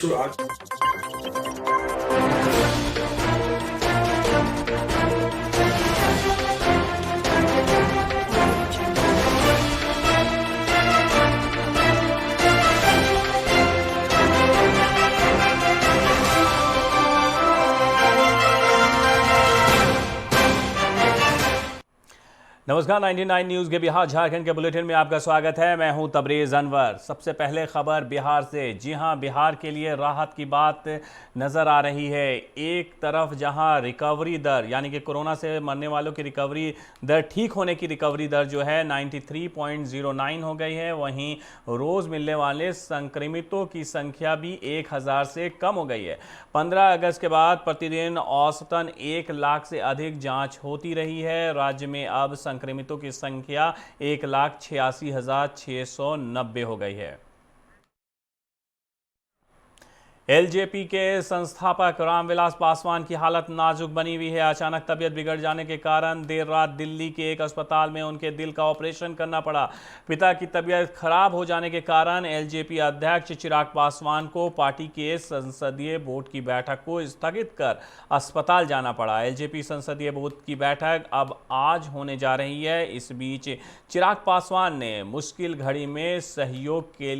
आज नमस्कार 99 न्यूज़ के बिहार झारखंड के बुलेटिन में आपका स्वागत है। मैं हूं तबरेज़ अनवर। सबसे पहले खबर बिहार से। जी हां, बिहार के लिए राहत की बात नज़र आ रही है। एक तरफ जहां रिकवरी दर यानी कि कोरोना से मरने वालों की रिकवरी दर, ठीक होने की रिकवरी दर जो है 93.09 हो गई है, वहीं रोज़ मिलने वाले संक्रमितों की संख्या भी 1000 से कम हो गई है। 15 अगस्त के बाद प्रतिदिन औसतन 1 लाख से अधिक जाँच होती रही है। राज्य में अब संक्रमितों की संख्या 1,86,690 हो गई है। एलजेपी के संस्थापक रामविलास पासवान की हालत नाजुक बनी हुई है। अचानक तबीयत बिगड़ जाने के कारण देर रात दिल्ली के एक अस्पताल में उनके दिल का ऑपरेशन करना पड़ा। पिता की तबीयत खराब हो जाने के कारण एलजेपी अध्यक्ष चिराग पासवान को पार्टी के संसदीय बोर्ड की बैठक को स्थगित कर अस्पताल जाना पड़ा। एलजेपी संसदीय बोर्ड की बैठक अब आज होने जा रही है। इस बीच चिराग पासवान ने मुश्किल घड़ी में सहयोग के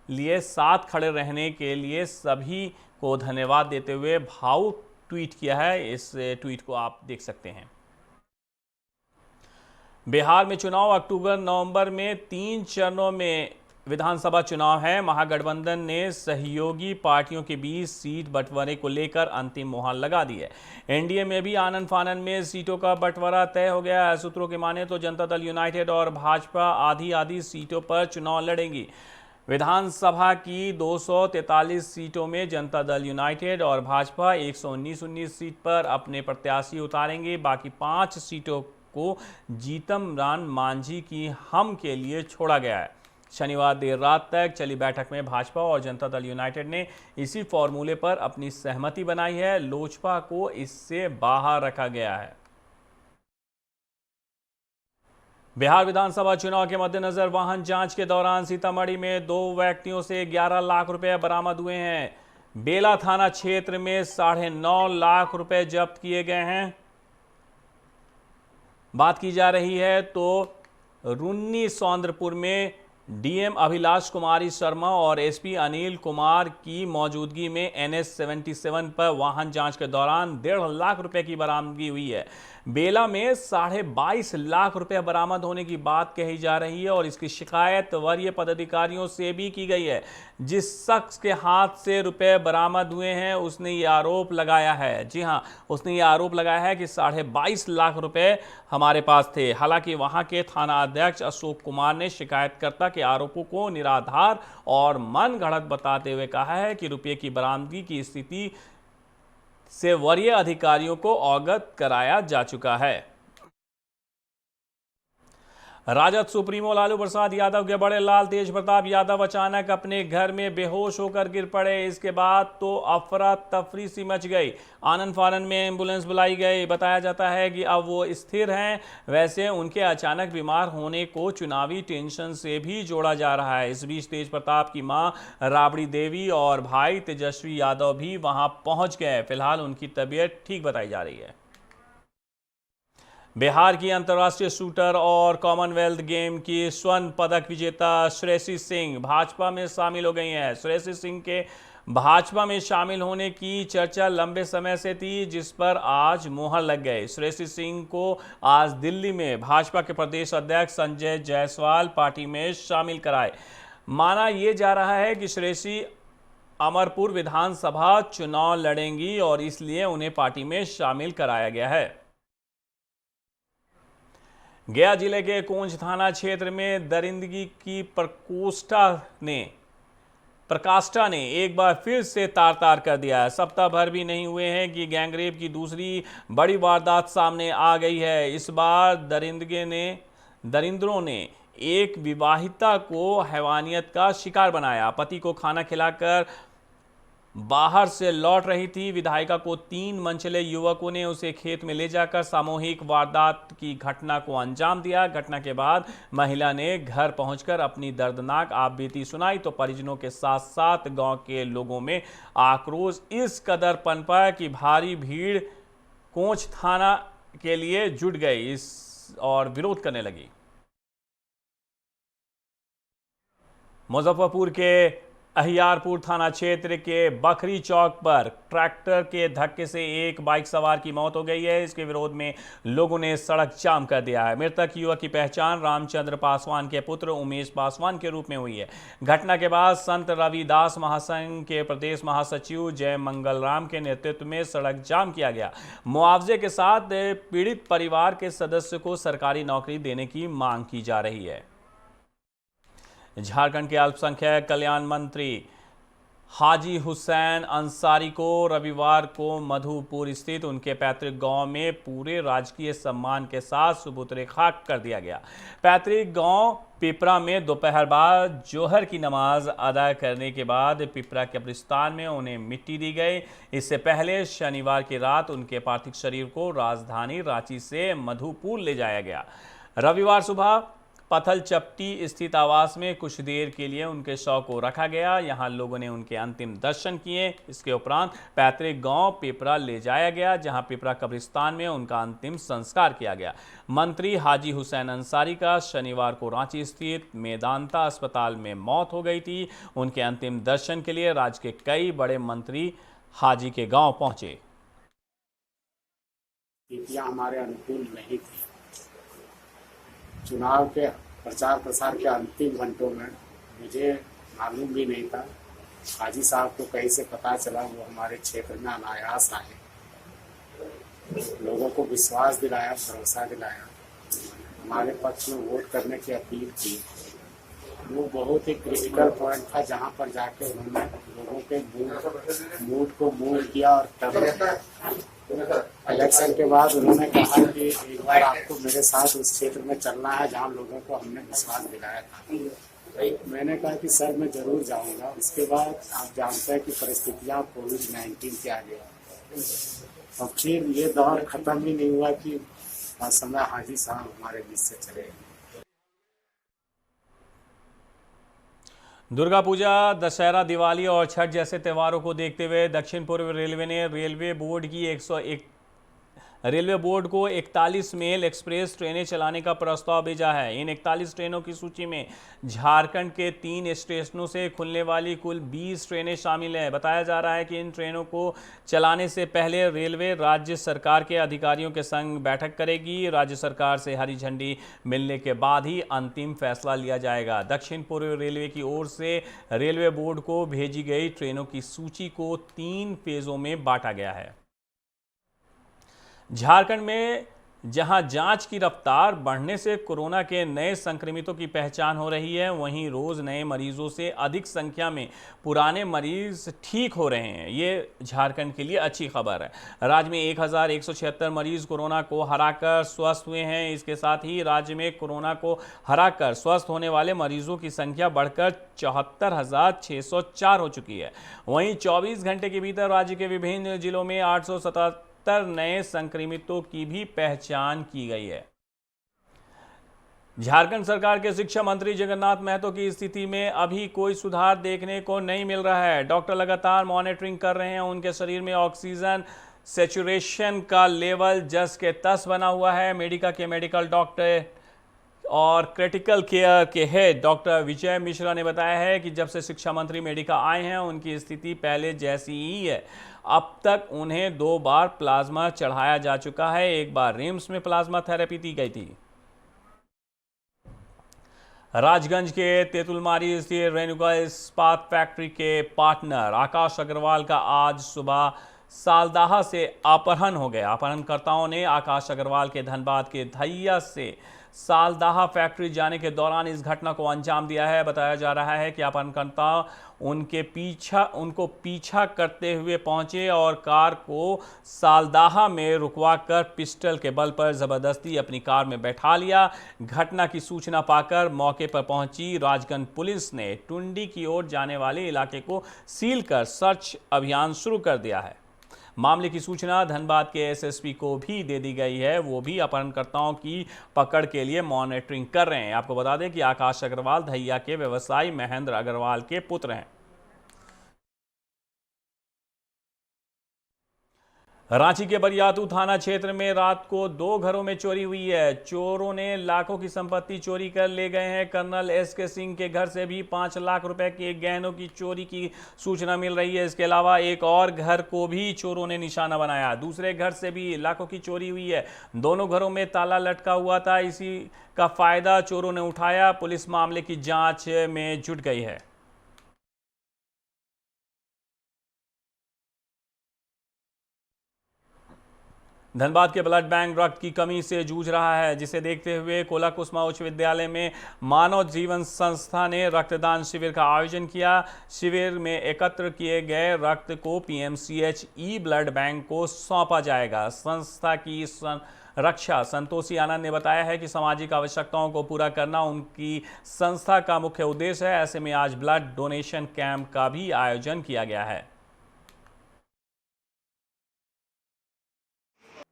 लिए साथ खड़े रहने के लिए सभी को धन्यवाद देते हुए भावुक ट्वीट किया है। इस ट्वीट को आप देख सकते हैं। बिहार में चुनाव अक्टूबर नवंबर में 3 चरणों में विधानसभा चुनाव है। महागठबंधन ने सहयोगी पार्टियों के बीच सीट बंटवारे को लेकर अंतिम मुहर लगा दी है। एनडीए में भी आनन फानन में सीटों का बंटवारा तय हो गया है। सूत्रों की माने तो जनता दल यूनाइटेड और भाजपा आधी आधी सीटों पर चुनाव लड़ेंगी। विधानसभा की 243 सीटों में जनता दल यूनाइटेड और भाजपा 119 सीट पर अपने प्रत्याशी उतारेंगे। बाकी 5 सीटों को जीतन राम मांझी की हम के लिए छोड़ा गया है। शनिवार देर रात तक चली बैठक में भाजपा और जनता दल यूनाइटेड ने इसी फॉर्मूले पर अपनी सहमति बनाई है। लोजपा को इससे बाहर रखा गया है। बिहार विधानसभा चुनाव के मद्देनजर वाहन जांच के दौरान सीतामढ़ी में 2 व्यक्तियों से 11 लाख रुपए बरामद हुए हैं। बेला थाना क्षेत्र में 9.5 लाख रुपए जब्त किए गए हैं। बात की जा रही है तो रुन्नी सौंदरपुर में डीएम अभिलाष कुमारी शर्मा और एसपी अनिल कुमार की मौजूदगी में NH 77 पर वाहन जांच के दौरान 1.5 लाख रुपए की बरामदगी हुई है। बेला में 22.5 लाख रुपए बरामद होने की बात कही जा रही है और इसकी शिकायत वरीय पदाधिकारियों से भी की गई है। जिस शख्स के हाथ से रुपए बरामद हुए हैं उसने ये आरोप लगाया है, जी हां, उसने ये आरोप लगाया है कि 22.5 लाख रुपए हमारे पास थे। हालांकि वहां के थाना अध्यक्ष अशोक कुमार ने शिकायतकर्ता के आरोपों को निराधार और मनगढ़ंत बताते हुए कहा है कि रुपये की बरामदगी की स्थिति से वरीय अधिकारियों को अवगत कराया जा चुका है। राजद सुप्रीमो लालू प्रसाद यादव के बड़े लाल तेज प्रताप यादव अचानक अपने घर में बेहोश होकर गिर पड़े। इसके बाद तो अफरा तफरी सी मच गई। आनन फानन में एम्बुलेंस बुलाई गई। बताया जाता है कि अब वो स्थिर हैं। वैसे उनके अचानक बीमार होने को चुनावी टेंशन से भी जोड़ा जा रहा है। इस बीच तेज प्रताप की मां राबड़ी देवी और भाई तेजस्वी यादव भी वहां पहुंच गए। फिलहाल उनकी तबीयत ठीक बताई जा रही है। बिहार की अंतर्राष्ट्रीय शूटर और कॉमनवेल्थ गेम की स्वर्ण पदक विजेता श्रेयसी सिंह भाजपा में शामिल हो गई हैं। श्रेयसी सिंह के भाजपा में शामिल होने की चर्चा लंबे समय से थी, जिस पर आज मोहर लग गई। श्रेयसी सिंह को आज दिल्ली में भाजपा के प्रदेश अध्यक्ष संजय जायसवाल पार्टी में शामिल कराए। माना यह जा रहा है कि श्रेयसी अमरपुर विधानसभा चुनाव लड़ेंगी और इसलिए उन्हें पार्टी में शामिल कराया गया है। गया जिले के कोंच थाना क्षेत्र में दरिंदगी की प्रकाष्ठा ने एक बार फिर से तार तार कर दिया है। सप्ताह भर भी नहीं हुए हैं कि गैंगरेप की दूसरी बड़ी वारदात सामने आ गई है। इस बार दरिंदरों ने एक विवाहिता को हैवानियत का शिकार बनाया। पति को खाना खिलाकर बाहर से लौट रही थी। विधायिका को 3 मनचले युवकों ने उसे खेत में ले जाकर सामूहिक वारदात की घटना को अंजाम दिया। घटना के बाद महिला ने घर पहुंचकर अपनी दर्दनाक आपबीती सुनाई तो परिजनों के साथ साथ गांव के लोगों में आक्रोश इस कदर पनपा कि भारी भीड़ कोंच थाना के लिए जुट गई और विरोध करने लगी। मुजफ्फरपुर के अहियारपुर थाना क्षेत्र के बखरी चौक पर ट्रैक्टर के धक्के से एक बाइक सवार की मौत हो गई है। इसके विरोध में लोगों ने सड़क जाम कर दिया है। मृतक युवक की पहचान रामचंद्र पासवान के पुत्र उमेश पासवान के रूप में हुई है। घटना के बाद संत रविदास महासंघ के प्रदेश महासचिव जय मंगल राम के नेतृत्व में सड़क जाम किया गया। मुआवजे के साथ पीड़ित परिवार के सदस्य को सरकारी नौकरी देने की मांग की जा रही है। झारखंड के अल्पसंख्यक कल्याण मंत्री हाजी हुसैन अंसारी को रविवार को मधुपुर स्थित उनके पैतृक गांव में पूरे राजकीय सम्मान के साथ सुपुत्र खाक कर दिया गया। पैतृक गांव पिपरा में दोपहर बाद जोहर की नमाज अदा करने के बाद पिपरा कब्रिस्तान में उन्हें मिट्टी दी गई। इससे पहले शनिवार की रात उनके पार्थिव शरीर को राजधानी रांची से मधुपुर ले जाया गया। रविवार सुबह पथल चपटी स्थित आवास में कुछ देर के लिए उनके शव को रखा गया। यहां लोगों ने उनके अंतिम दर्शन किए। इसके उपरांत पैतृक गांव पिपरा ले जाया गया, जहां पिपरा कब्रिस्तान में उनका अंतिम संस्कार किया गया। मंत्री हाजी हुसैन अंसारी का शनिवार को रांची स्थित मेदांता अस्पताल में मौत हो गई थी। उनके अंतिम दर्शन के लिए राज्य के कई बड़े मंत्री हाजी के गांव पहुंचे। हमारे अनुकूल नहीं थी। चुनाव के प्रचार प्रसार के अंतिम घंटों में मुझे मालूम भी नहीं था। हाजी साहब को कहीं से पता चला, वो हमारे क्षेत्र में अनायास आए, लोगों को विश्वास दिलाया, भरोसा दिलाया, हमारे पक्ष में वोट करने की अपील की। वो बहुत ही क्रिटिकल पॉइंट था जहाँ पर जाके उन्होंने लोगों के मूड को मूव किया और तब इलेक्शन के बाद उन्होंने कहा कि एक बार आपको मेरे साथ उस क्षेत्र में चलना है जहाँ लोगों को हमने विश्वास दिलाया था। मैंने कहा कि सर मैं जरूर जाऊंगा। उसके बाद आप जानते हैं कि परिस्थितियाँ कोविड-19 के आ गया और फिर ये दौर खत्म ही नहीं हुआ कि समय हाजी साहब हमारे बीच से चले गए। दुर्गा पूजा, दशहरा, दिवाली और छठ जैसे त्योहारों को देखते हुए दक्षिण पूर्व रेलवे ने रेलवे बोर्ड को 41 मेल एक्सप्रेस ट्रेनें चलाने का प्रस्ताव भेजा है। इन 41 ट्रेनों की सूची में झारखंड के 3 स्टेशनों से खुलने वाली कुल 20 ट्रेनें शामिल हैं। बताया जा रहा है कि इन ट्रेनों को चलाने से पहले रेलवे राज्य सरकार के अधिकारियों के संग बैठक करेगी। राज्य सरकार से हरी झंडी मिलने के बाद ही अंतिम फैसला लिया जाएगा। दक्षिण पूर्व रेलवे की ओर से रेलवे बोर्ड को भेजी गई ट्रेनों की सूची को 3 फेजों में बांटा गया है। झारखंड में जहां जांच की रफ्तार बढ़ने से कोरोना के नए संक्रमितों की पहचान हो रही है, वहीं रोज नए मरीजों से अधिक संख्या में पुराने मरीज ठीक हो रहे हैं। ये झारखंड के लिए अच्छी खबर है। राज्य में 1176 मरीज कोरोना को हराकर स्वस्थ हुए हैं। इसके साथ ही राज्य में कोरोना को हराकर स्वस्थ होने वाले मरीजों की संख्या बढ़कर 74,604 हो चुकी है। वहीं 24 घंटे के भीतर राज्य के विभिन्न जिलों में 877 नए संक्रमितों की भी पहचान की गई है। झारखंड सरकार के शिक्षा मंत्री जगन्नाथ महतो की स्थिति में अभी कोई सुधार देखने को नहीं मिल रहा है। डॉक्टर लगातार मॉनिटरिंग कर रहे हैं। उनके शरीर में ऑक्सीजन सैचुरेशन का लेवल जस के तस बना हुआ है। मेडिका के मेडिकल डॉक्टर और क्रिटिकल केयर के हेड डॉक्टर विजय मिश्रा ने बताया है कि जब से शिक्षा मंत्री मेडिका आए हैं उनकी स्थिति पहले जैसी ही है। अब तक उन्हें 2 बार प्लाज्मा चढ़ाया जा चुका है। एक बार रिम्स में प्लाज्मा थेरेपी दी गई थी। राजगंज के तेतुलमारी स्थित रेणुका इस्पात फैक्ट्री के पार्टनर आकाश अग्रवाल का आज सुबह सालदाहा से अपहरण हो गया। अपहरणकर्ताओं ने आकाश अग्रवाल के धनबाद के धैया से सालदाहा फैक्ट्री जाने के दौरान इस घटना को अंजाम दिया है। बताया जा रहा है कि अपहरणकर्ता उनको पीछा करते हुए पहुंचे और कार को सालदाहा में रुकवाकर पिस्टल के बल पर जबरदस्ती अपनी कार में बैठा लिया। घटना की सूचना पाकर मौके पर पहुंची राजगंज पुलिस ने टुंडी की ओर जाने वाले इलाके को सील कर सर्च अभियान शुरू कर दिया है। मामले की सूचना धनबाद के एसएसपी को भी दे दी गई है। वो भी अपहरणकर्ताओं की पकड़ के लिए मॉनिटरिंग कर रहे हैं। आपको बता दें कि आकाश अग्रवाल धैया के व्यवसायी महेंद्र अग्रवाल के पुत्र हैं। रांची के बरियातू थाना क्षेत्र में रात को 2 घरों में चोरी हुई है। चोरों ने लाखों की संपत्ति चोरी कर ले गए हैं। कर्नल एसके सिंह के घर से भी 5 लाख रुपए के गहनों की चोरी की सूचना मिल रही है। इसके अलावा एक और घर को भी चोरों ने निशाना बनाया। दूसरे घर से भी लाखों की चोरी हुई है। दोनों घरों में ताला लटका हुआ था। इसी का फायदा चोरों ने उठाया। पुलिस मामले की जांच में जुट गई है। धनबाद के ब्लड बैंक रक्त की कमी से जूझ रहा है, जिसे देखते हुए कोला कुसुमा उच्च विद्यालय में मानव जीवन संस्था ने रक्तदान शिविर का आयोजन किया। शिविर में एकत्र किए गए रक्त को पीएमसीएच ई ब्लड बैंक को सौंपा जाएगा। संस्था की रक्षा संतोषी आनंद ने बताया है कि सामाजिक आवश्यकताओं को पूरा करना उनकी संस्था का मुख्य उद्देश्य है। ऐसे में आज ब्लड डोनेशन कैंप का भी आयोजन किया गया है।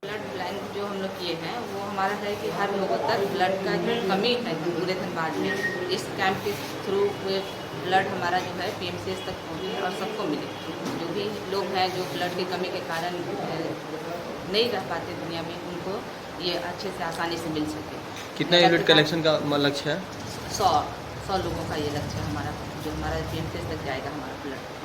ब्लड बैंक जो हम लोग किए हैं वो हमारा है कि हर लोगों तक ब्लड का जो कमी है पूरे धनबाद में, इस कैंप के थ्रू ब्लड हमारा जो है पीएमसीएच तक पहुँचे और सबको मिले। जो भी लोग हैं जो ब्लड की कमी के कारण नहीं रह पाते दुनिया में, उनको ये अच्छे से आसानी से मिल सके। कितना यूनिट कलेक्शन का लक्ष्य है? 100 लोगों का ये लक्ष्य है हमारा, जो हमारा पीएमसीएच तक जाएगा हमारा ब्लड।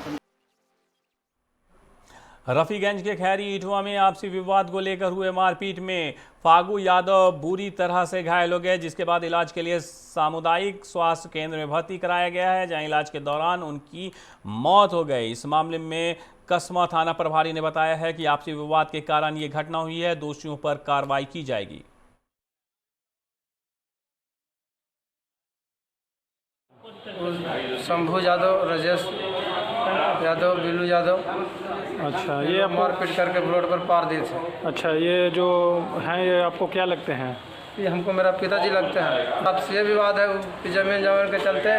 रफीगंज के खैरी इटवा में आपसी विवाद को लेकर हुए मारपीट में फागू यादव बुरी तरह से घायल हो गए, जिसके बाद इलाज के लिए सामुदायिक स्वास्थ्य केंद्र में भर्ती कराया गया है, जहां इलाज के दौरान उनकी मौत हो गई। इस मामले में कसमा थाना प्रभारी ने बताया है कि आपसी विवाद के कारण ये घटना हुई है। दोषियों पर कार्रवाई की जाएगी। शंभू यादव, राजेश यादव, बिल्लू यादव। अच्छा, ये आप मारपीट करके रोड पर पार दिए थे। अच्छा, ये जो हैं ये आपको क्या लगते हैं? ये हमको मेरा पिताजी लगते हैं। आपसे ये विवाद है जमीन के चलते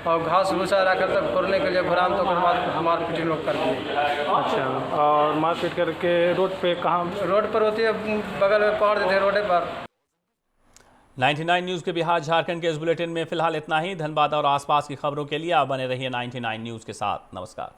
और घास भूसा रखकर तक फोड़ने के लिए भराम, तो मारपीट लोग कर दिए। अच्छा, और मारपीट करके रोड पे कहाँ? रोड पर होती है, बगल में पहाड़ देते रोड पर। 99 न्यूज़ के बिहार झारखंड के इस बुलेटिन में फिलहाल इतना ही। धनबाद और आसपास की खबरों के लिए आप बने रहिए 99 न्यूज़ के साथ। नमस्कार।